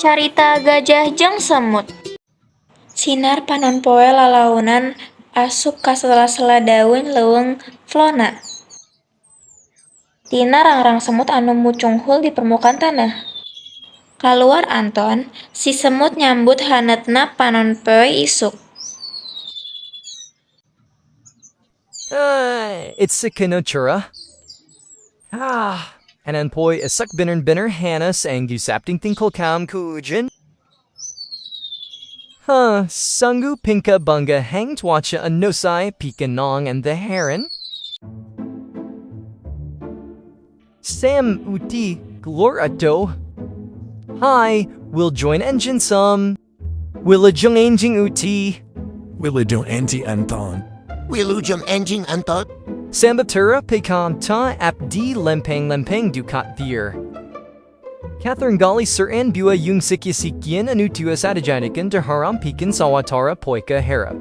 Carita Gajah Jeung Semut. Sinar panon poe lalaunan asup ka sela-sela daun leuweung Flona. Tina rangrang semut anu mucunghul di permukaan tanah. Kaluar Anton, si semut nyambut hanetna panon poe isuk. It's si Kinochura. Anan poi isak binner Hannes ang gusapting tingkol kam kujin. Sanggu pinka bunga hang twacha anosai pikanong and the heron. Sam uti glor ato. Hi, we'll join engine some. Willajung engine uti. Willajung anti Anton. Wilujum engine Anton. Sambatura pekan ta apdi lempeng dukat dir. Catherine Gali Suran Bua Yung Sikyasikian Anutua Sadajanikan Haram Pikan Sawatara Poika Harap.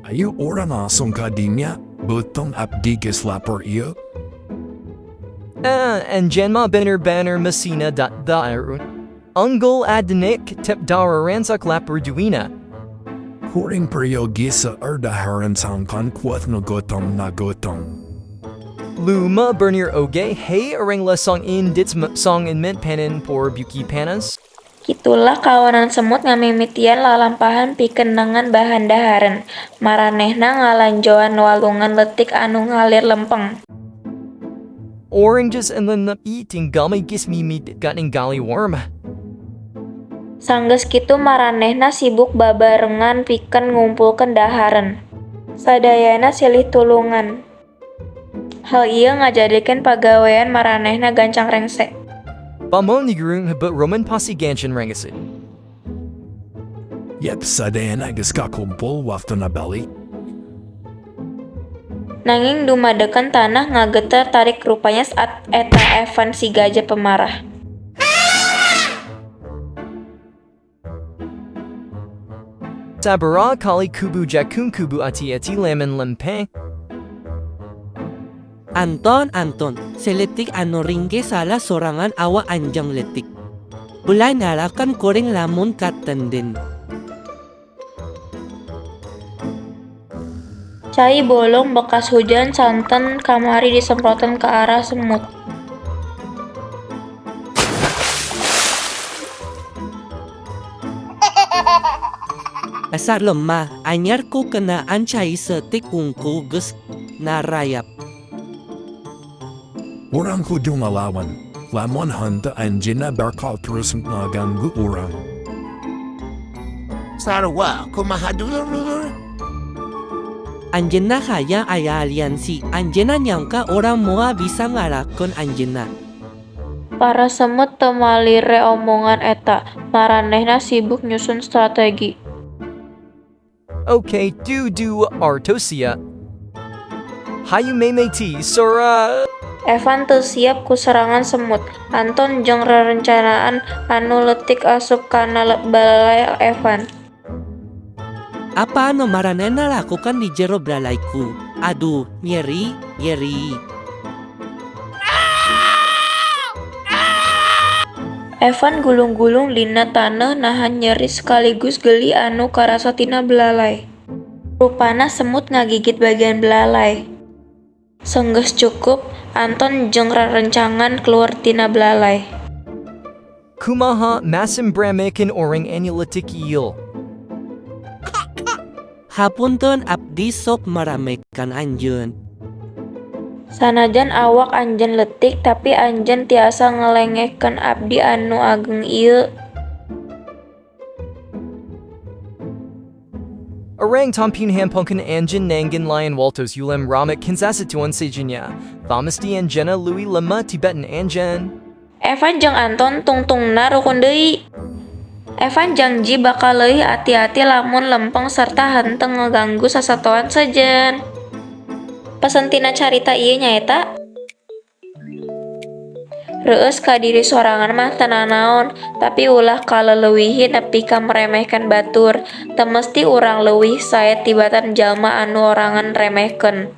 Ayu orang asong kadinya, butong abdigis lapor iyo. And Janma Banner Masina Dairun. Ungol Adnik Tep Dara Ransak Lapor Duina. Kuring periogisa erdaharan sangkan kuat nagotong. Luma Bernir Oge Hey Arengla Song in Dits Song in Mint Panin por Buki Panas. Kitulah kawanan semut ngamimitian lalampahan pikenangan bahan dahareun. Maranehna ngalanjoan walungan letik anu ngalir lempeng. Oranges and the eating gummy gis me meat got gali worm. Sanggeus kitu maranehna sibuk babarengan pikeun ngumpulkeun dahareun. Sadayana silih tulungan. Hal ieu ngajadikeun pagawean maranehna gancang rengse. Bamon nigurung but Roman pasi ganchan rengasid. Yep, sadayan agis kakumpul waktu nabali. Nanging dumadekeun tanah ngageter tarik rupanya saat eta Evan si gajah pemarah. Sabara kali kubu jakun kubu ati laman lempeng. Anton, seletik anu ringge salah sorangan awa anjang letik. Bulay narakan koreng lamun katenden. Cai bolong bekas hujan santen kamari disemprotan ke arah semut. Asar lemah, anyar ku kenaan cai setik kungku ges narayap. Orang kudu ngelawan, lamun hanta anjina bakal terus ngaganggu orang. Sarwa, kumaha dulur-dulur? Anjena kaya aya aliansi, anjena nyangka orang mua bisa ngalakon anjena. Para semut teu malire omongan eta, maranehna sibuk nyusun strategi. Okay, do Artosia. Hayu memeti Sora. Evan teu siap ku serangan semut. Anton jeung rerencanaan anu leutik asup kana balai Evan. Apa anu maranena lakukan di jero balayku? Aduh, nyeri. Evan gulung-gulung dina taneuh nahan nyeri sekaligus geli anu karasa tina belalai. Rupana semut ngagigit bagian belalai. Senggeus cukup, Anton jeung rerencangan keluar tina belalai. Kumaha masim bramikin orang anilitik il. Hapunten abdi sok maramekan anjeun. Sanajan awak anjeun leutik tapi anjeun tiasa ngelengehkeun abdi anu ageng ieu. Orang tampin hampungkan anjin nangin lion waltos ulem ramek kinsasituan sejinya. Thamasti anjena lui lema Tibetan anjen. Evan jeung Anton tungtungna rukun deui. Evan janji bakal leuwih ati-ati lamun lempeng serta henteu ngeganggu sasatoan sejen. Pesen tina carita ieu nyaeta reueus ka diri sorangan mah teu nanaon, tapi ulah kaleleuwihi nepi ka meremehkeun batur. Teu mesti urang leuwih sae tibatan jalma anu orangan remehkeun.